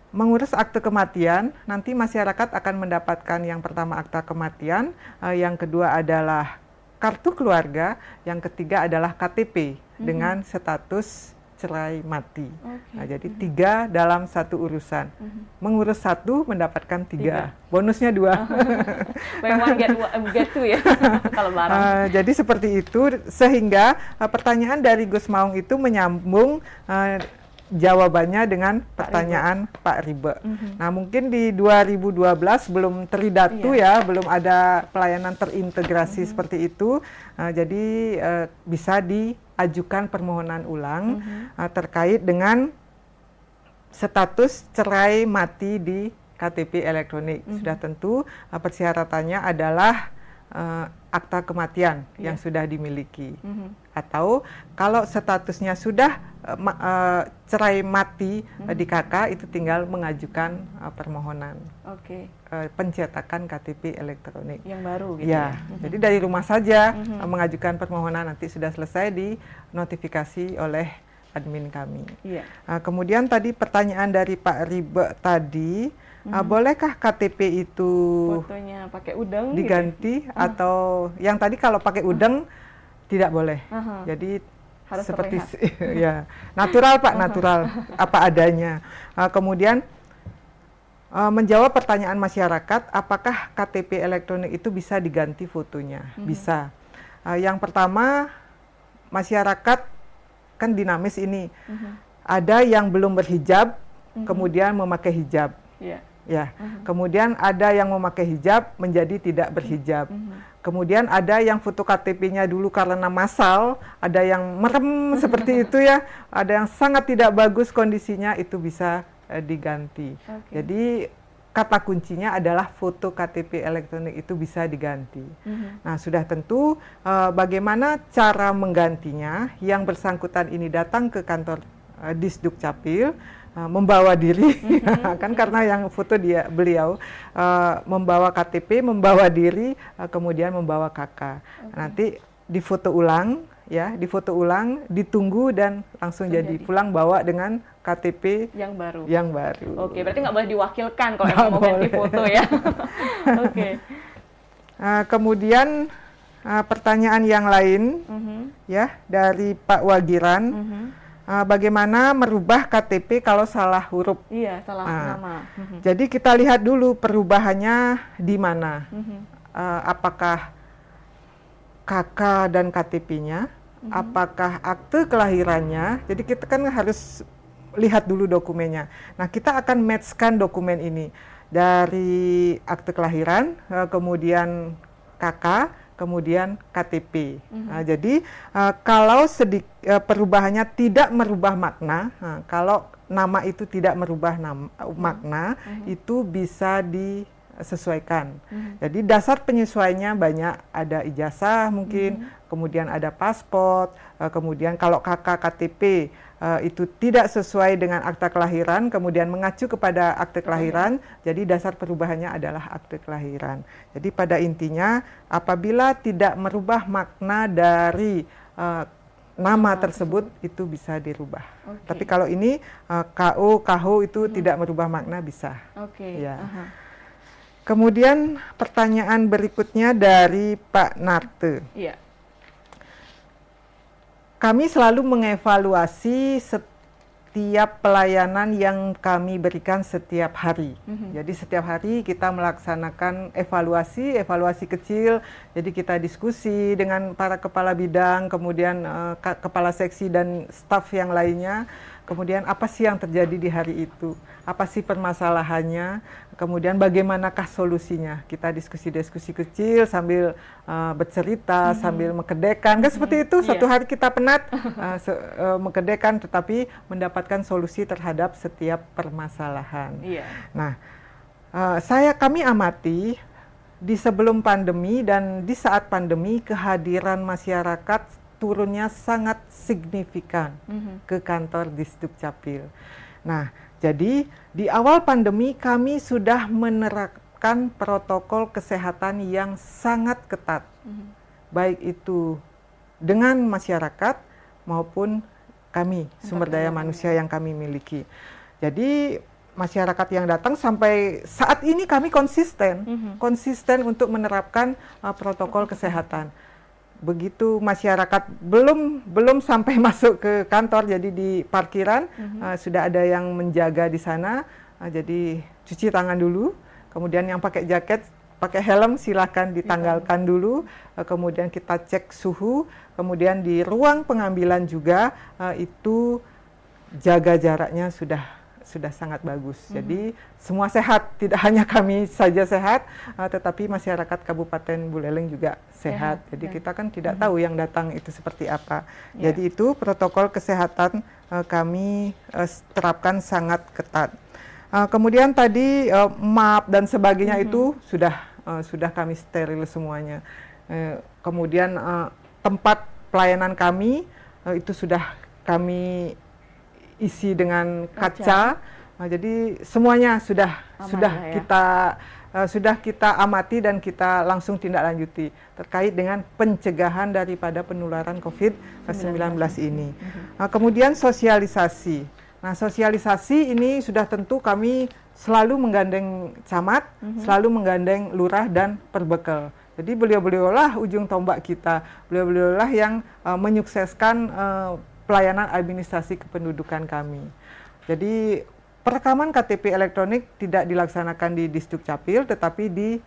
mengurus akte kematian, nanti masyarakat akan mendapatkan yang pertama akta kematian, yang kedua adalah kartu keluarga, yang ketiga adalah KTP dengan status cerai mati. Nah, jadi 3 dalam 1 urusan. Mengurus 1 mendapatkan 3. Bonusnya 2. Buy one get two ya kalau barang. Jadi seperti itu, sehingga pertanyaan dari Gus Maung itu menyambung jawabannya dengan pertanyaan Pak Ribe. Nah, mungkin di 2012 belum teridatu ya, belum ada pelayanan terintegrasi seperti itu. Jadi bisa diajukan permohonan ulang terkait dengan status cerai mati di KTP elektronik. Sudah tentu persyaratannya adalah akta kematian yang sudah dimiliki. Atau kalau statusnya sudah cerai mati di KK, itu tinggal mengajukan permohonan pencetakan KTP elektronik yang baru gitu ya. Jadi dari rumah saja mengajukan permohonan, nanti sudah selesai di notifikasi oleh admin kami. Kemudian tadi pertanyaan dari Pak Ribe tadi, bolehkah KTP itu fotonya pakai udeng diganti gitu? Atau yang tadi kalau pakai udeng tidak boleh. Jadi harus seperti ya natural Pak, natural apa adanya. Kemudian menjawab pertanyaan masyarakat, apakah KTP elektronik itu bisa diganti fotonya? Bisa. Yang pertama, masyarakat kan dinamis ini. Ada yang belum berhijab, kemudian memakai hijab. Ya, kemudian ada yang memakai hijab menjadi tidak berhijab. Kemudian ada yang foto KTP-nya dulu karena massal, ada yang merem seperti itu ya, ada yang sangat tidak bagus kondisinya, itu bisa diganti. Jadi kata kuncinya adalah foto KTP elektronik itu bisa diganti. Nah, sudah tentu bagaimana cara menggantinya, yang bersangkutan ini datang ke kantor Disduk Capil, membawa diri, kan karena yang foto beliau membawa KTP, membawa diri, kemudian membawa KK. Nanti difoto ulang, ya, difoto ulang, ditunggu dan langsung jadi pulang bawa dengan KTP yang baru. Oke, berarti nggak boleh diwakilkan kalau emang mau ganti foto ya. Kemudian pertanyaan yang lain, ya, dari Pak Wagiran. Bagaimana merubah KTP kalau salah huruf? Iya, salah nama. Jadi kita lihat dulu perubahannya di mana. Apakah KK dan KTP-nya, apakah akte kelahirannya. Jadi kita kan harus lihat dulu dokumennya. Nah, kita akan match-kan dokumen ini dari akte kelahiran, kemudian KK, kemudian KTP. Nah, jadi kalau perubahannya tidak merubah makna, kalau nama itu tidak merubah makna, itu bisa disesuaikan. Jadi dasar penyesuaiannya banyak, ada ijazah mungkin, kemudian ada paspor, kemudian kalau KK KTP itu tidak sesuai dengan akta kelahiran, kemudian mengacu kepada akte kelahiran, jadi dasar perubahannya adalah akte kelahiran. Jadi pada intinya, apabila tidak merubah makna dari nama tersebut, itu bisa dirubah. Tapi kalau ini KO, KHO itu tidak merubah makna, bisa. Ya. Kemudian pertanyaan berikutnya dari Pak Narte. Kami selalu mengevaluasi setiap pelayanan yang kami berikan setiap hari. Jadi setiap hari kita melaksanakan evaluasi kecil. Jadi kita diskusi dengan para kepala bidang, kemudian kepala seksi dan staf yang lainnya. Kemudian apa sih yang terjadi di hari itu? Apa sih permasalahannya? Kemudian bagaimanakah solusinya? Kita diskusi-diskusi kecil sambil bercerita, sambil mengkedekan. Kan seperti itu, satu hari kita penat mengkedekan, tetapi mendapatkan solusi terhadap setiap permasalahan. Nah, kami amati di sebelum pandemi dan di saat pandemi, kehadiran masyarakat turunnya sangat signifikan ke kantor Disduk Capil. Nah, jadi di awal pandemi kami sudah menerapkan protokol kesehatan yang sangat ketat, baik itu dengan masyarakat maupun kami, sumber daya manusia yang kami miliki. Jadi masyarakat yang datang sampai saat ini kami konsisten untuk menerapkan protokol kesehatan. Begitu masyarakat belum sampai masuk ke kantor, jadi di parkiran sudah ada yang menjaga di sana, jadi cuci tangan dulu, kemudian yang pakai jaket, pakai helm silakan ditanggalkan dulu, kemudian kita cek suhu, kemudian di ruang pengambilan juga itu jaga jaraknya sudah sangat bagus. Jadi semua sehat, tidak hanya kami saja sehat, tetapi masyarakat Kabupaten Buleleng juga sehat. Jadi kita kan tidak tahu yang datang itu seperti apa. Jadi itu protokol kesehatan kami terapkan sangat ketat. Kemudian tadi map dan sebagainya itu sudah kami steril semuanya. Kemudian tempat pelayanan kami itu sudah kami isi dengan kaca. Jadi semuanya sudah kita amati dan kita langsung tindak lanjuti terkait dengan pencegahan daripada penularan COVID-19 ini. Kemudian sosialisasi. Nah, sosialisasi ini sudah tentu kami selalu menggandeng camat, selalu menggandeng lurah dan perbekel. Jadi beliau-beliaulah ujung tombak kita. Beliau-beliaulah yang menyukseskan pelayanan administrasi kependudukan kami. Jadi perekaman KTP elektronik tidak dilaksanakan di Disdukcapil, tetapi di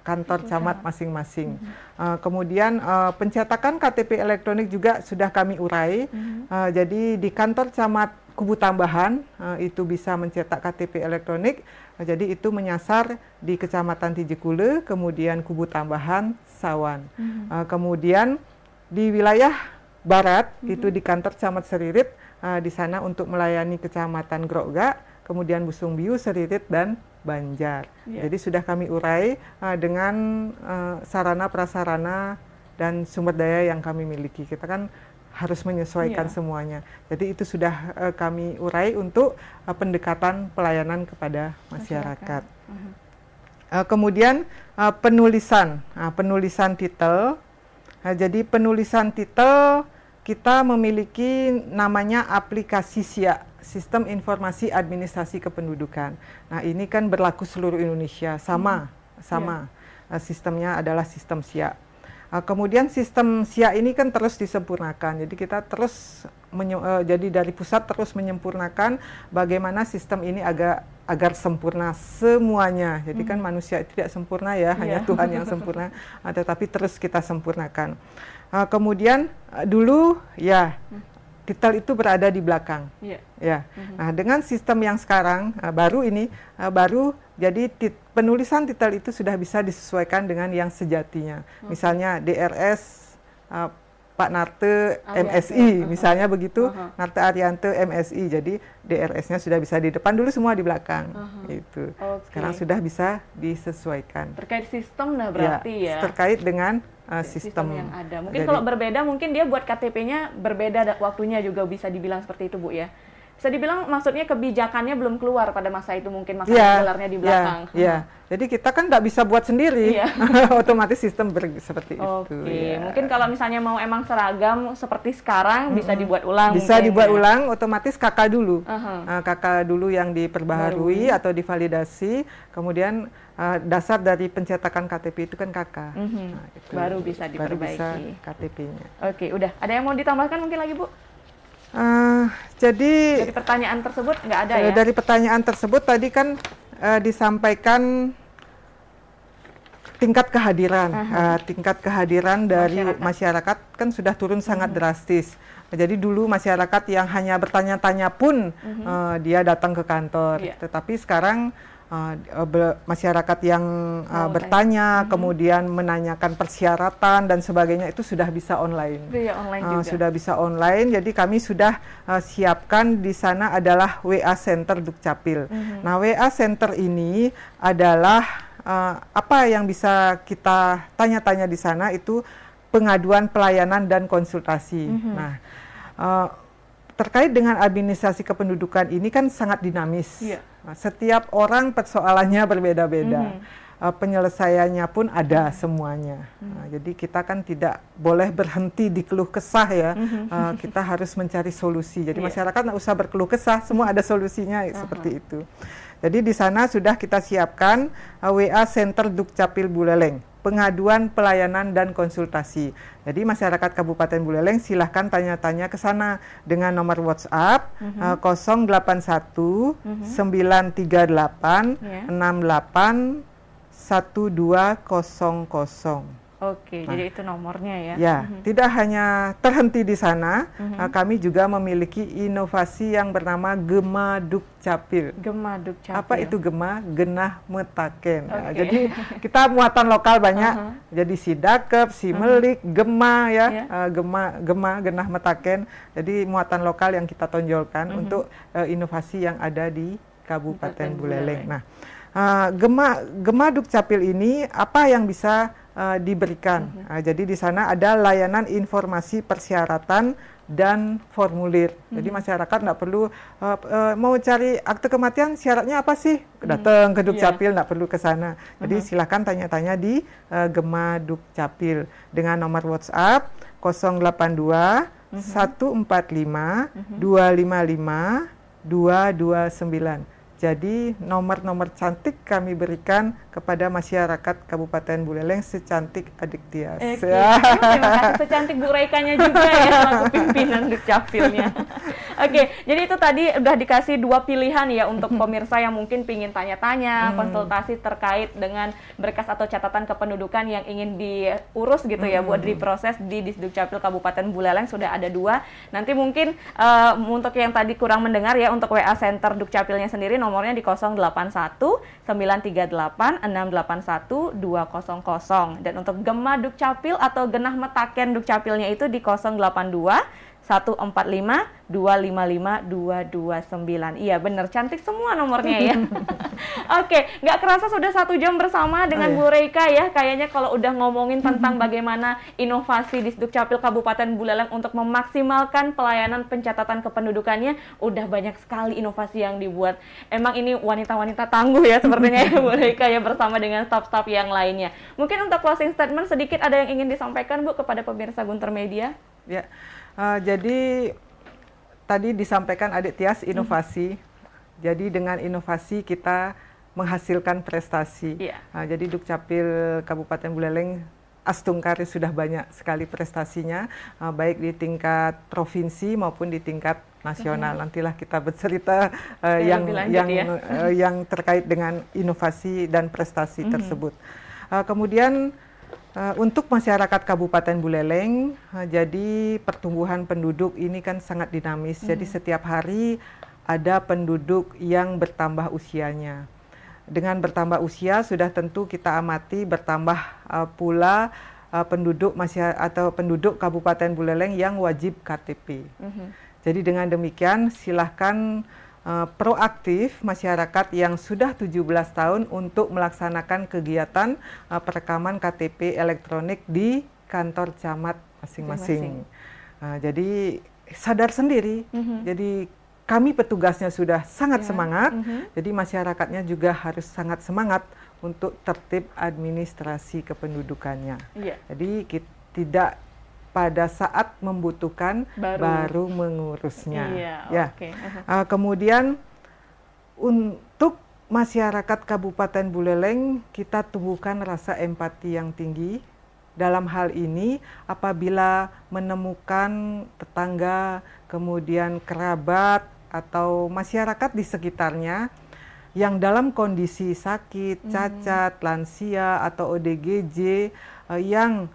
kantor camat masing-masing. Kemudian pencetakan KTP elektronik juga sudah kami urai. Jadi di kantor camat Kubu Tambahan itu bisa mencetak KTP elektronik. Jadi itu menyasar di Kecamatan Tijekule, kemudian Kubu Tambahan, Sawan. Kemudian di wilayah Barat itu di kantor Camat Seririt, di sana untuk melayani Kecamatan Grogga, kemudian Busungbiu, Seririt dan Banjar. Jadi sudah kami urai dengan sarana prasarana dan sumber daya yang kami miliki. Kita kan harus menyesuaikan semuanya. Jadi itu sudah kami urai untuk pendekatan pelayanan kepada masyarakat. Kemudian penulisan titel. Jadi penulisan titel kita memiliki namanya aplikasi SIA, Sistem Informasi Administrasi Kependudukan. Nah, ini kan berlaku seluruh Indonesia, sama. Sistemnya adalah sistem SIA. Kemudian sistem SIA ini kan terus disempurnakan. Jadi kita terus jadi dari pusat terus menyempurnakan bagaimana sistem ini agar sempurna semuanya. Jadi kan manusia itu tidak sempurna ya, hanya Tuhan yang sempurna, tetapi terus kita sempurnakan. Kemudian dulu titel itu berada di belakang. Nah, dengan sistem yang sekarang baru jadi penulisan titel itu sudah bisa disesuaikan dengan yang sejatinya. Misalnya DRS Pak Narte MSI, misalnya begitu, Narte Arianto MSI, jadi DRS-nya sudah bisa di depan, dulu semua di belakang. Gitu. Sekarang sudah bisa disesuaikan. Terkait sistem berarti ya? Terkait dengan sistem yang ada. Mungkin kalau berbeda, mungkin dia buat KTP-nya berbeda waktunya juga bisa dibilang seperti itu, Bu ya? Bisa dibilang maksudnya kebijakannya belum keluar pada masa itu, mungkin makanya gelarnya di belakang. Jadi kita kan nggak bisa buat sendiri, otomatis sistem seperti itu. Mungkin kalau misalnya mau emang seragam seperti sekarang bisa dibuat ulang. Bisa dibuat ulang, otomatis KK dulu. KK dulu yang diperbaharui atau divalidasi, kemudian dasar dari pencetakan KTP itu kan KK. Baru bisa diperbaiki. Baru bisa KTP-nya. Oke, udah. Ada yang mau ditambahkan mungkin lagi, Bu? Jadi dari pertanyaan tersebut nggak ada ya? Dari pertanyaan tersebut tadi kan disampaikan tingkat kehadiran dari masyarakat kan sudah turun sangat drastis. Jadi dulu masyarakat yang hanya bertanya-tanya pun dia datang ke kantor, tetapi sekarang masyarakat yang bertanya, kemudian menanyakan persyaratan dan sebagainya itu sudah bisa online. Sudah bisa online. Jadi kami sudah siapkan di sana adalah WA Center Dukcapil. Nah, WA Center ini adalah apa yang bisa kita tanya-tanya di sana itu pengaduan pelayanan dan konsultasi. Nah, terkait dengan administrasi kependudukan ini kan sangat dinamis. Setiap orang persoalannya berbeda-beda. Penyelesaiannya pun ada semuanya. Jadi kita kan tidak boleh berhenti di keluh kesah ya. Kita harus mencari solusi. Jadi masyarakat nggak usah berkeluh kesah, semua ada solusinya seperti itu. Jadi di sana sudah kita siapkan WA Center Dukcapil Buleleng, pengaduan pelayanan dan konsultasi. Jadi masyarakat Kabupaten Buleleng silahkan tanya-tanya ke sana dengan nomor WhatsApp 081 938 68 1200. Oke, jadi itu nomornya ya. Ya, tidak hanya terhenti di sana, kami juga memiliki inovasi yang bernama Gema Dukcapil. Gema Dukcapil. Apa itu Gema? Genah Metaken. Nah, jadi kita muatan lokal banyak. Jadi Sidakep, Simelik, Gema ya, Gema Genah Metaken. Jadi muatan lokal yang kita tonjolkan untuk inovasi yang ada di Kabupaten Buleleng. Nah, Gema Dukcapil ini apa yang bisa diberikan? Jadi di sana ada layanan informasi persyaratan dan formulir. Jadi masyarakat nggak perlu mau cari akte kematian, syaratnya apa sih? Datang ke Dukcapil, nggak perlu ke sana. Jadi silakan tanya-tanya di Gema Dukcapil dengan nomor WhatsApp 082 145 255 229. Jadi nomor-nomor cantik kami berikan kepada masyarakat Kabupaten Buleleng secantik adik Tias. Terima kasih, secantik Bu Reikanya juga ya selaku pimpinan Dukcapilnya. Oke, jadi itu tadi udah dikasih 2 pilihan ya untuk pemirsa yang mungkin pingin tanya-tanya, konsultasi terkait dengan berkas atau catatan kependudukan yang ingin diurus gitu ya, buat diproses di Disdukcapil Kabupaten Buleleng. Sudah ada 2. Nanti mungkin untuk yang tadi kurang mendengar ya, untuk WA Center Dukcapilnya sendiri nomornya di 081 938 681 200. Dan untuk Gema Dukcapil atau Genah Metaken Dukcapilnya itu di 082 145 255 229. Iya bener, cantik semua nomornya ya. Oke, nggak kerasa sudah 1 jam bersama dengan Bu Reika ya. Kayaknya kalau udah ngomongin tentang bagaimana inovasi di Dukcapil Kabupaten Buleleng untuk memaksimalkan pelayanan pencatatan kependudukannya, udah banyak sekali inovasi yang dibuat. Emang ini wanita-wanita tangguh ya sepertinya ya Bu Reika ya, bersama dengan staf-staf yang lainnya. Mungkin untuk closing statement sedikit ada yang ingin disampaikan Bu kepada pemirsa Guntur Media? Ya. Jadi tadi disampaikan Adik Tias inovasi. Jadi dengan inovasi kita menghasilkan prestasi. Jadi Dukcapil Kabupaten Buleleng Astungkari sudah banyak sekali prestasinya, baik di tingkat provinsi maupun di tingkat nasional. Nantilah kita bercerita yang terkait dengan inovasi dan prestasi tersebut. Kemudian untuk masyarakat Kabupaten Buleleng, jadi pertumbuhan penduduk ini kan sangat dinamis. Jadi setiap hari ada penduduk yang bertambah usianya. Dengan bertambah usia sudah tentu kita amati bertambah pula penduduk Kabupaten Buleleng yang wajib KTP. Jadi dengan demikian silahkan proaktif masyarakat yang sudah 17 tahun untuk melaksanakan kegiatan perekaman KTP elektronik di kantor camat masing-masing. Jadi sadar sendiri, jadi kami petugasnya sudah sangat semangat, jadi masyarakatnya juga harus sangat semangat untuk tertib administrasi kependudukannya. Jadi tidak pada saat membutuhkan baru mengurusnya. Kemudian untuk masyarakat Kabupaten Buleleng kita tumbuhkan rasa empati yang tinggi. Dalam hal ini apabila menemukan tetangga, kemudian kerabat atau masyarakat di sekitarnya yang dalam kondisi sakit, cacat, lansia atau ODGJ yang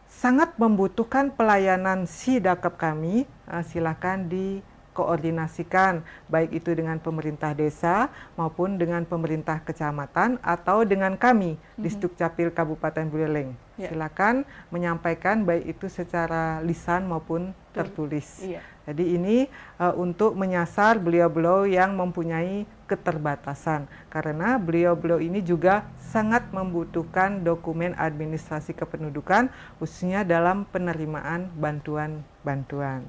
sangat membutuhkan pelayanan Sidakep kami, silakan dikoordinasikan, baik itu dengan pemerintah desa maupun dengan pemerintah kecamatan atau dengan kami di Dukcapil Kabupaten Buleleng. Silakan menyampaikan baik itu secara lisan maupun tertulis. Jadi ini untuk menyasar beliau-beliau yang mempunyai keterbatasan, karena beliau-beliau ini juga sangat membutuhkan dokumen administrasi kependudukan khususnya dalam penerimaan bantuan-bantuan.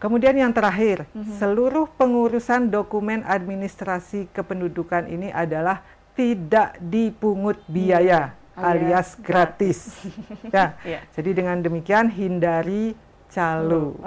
Kemudian yang terakhir, seluruh pengurusan dokumen administrasi kependudukan ini adalah tidak dipungut biaya alias gratis. Jadi dengan demikian hindari calo.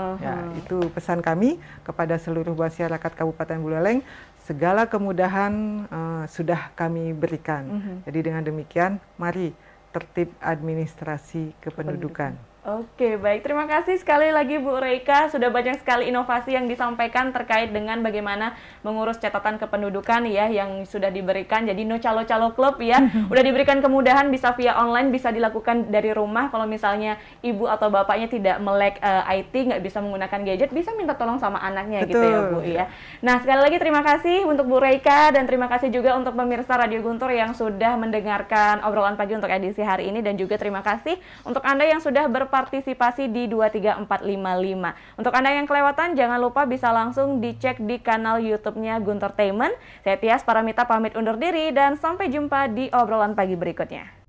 Itu pesan kami kepada seluruh masyarakat Kabupaten Buleleng. Segala kemudahan sudah kami berikan. Jadi dengan demikian, mari tertib administrasi kependudukan. Oke, baik. Terima kasih sekali lagi Bu Reika. Sudah banyak sekali inovasi yang disampaikan terkait dengan bagaimana mengurus catatan kependudukan ya yang sudah diberikan. Jadi no calo-calo klub ya. Udah diberikan kemudahan bisa via online, bisa dilakukan dari rumah. Kalau misalnya ibu atau bapaknya tidak melek IT, nggak bisa menggunakan gadget, bisa minta tolong sama anaknya. Betul. Gitu ya Bu ya. Nah, sekali lagi terima kasih untuk Bu Reika dan terima kasih juga untuk pemirsa Radio Guntur yang sudah mendengarkan obrolan pagi untuk edisi hari ini, dan juga terima kasih untuk Anda yang sudah berpartisipasi di 23455. Untuk Anda yang kelewatan, jangan lupa bisa langsung dicek di kanal YouTube-nya Gunturtainment. Saya Tias Paramita pamit undur diri dan sampai jumpa di obrolan pagi berikutnya.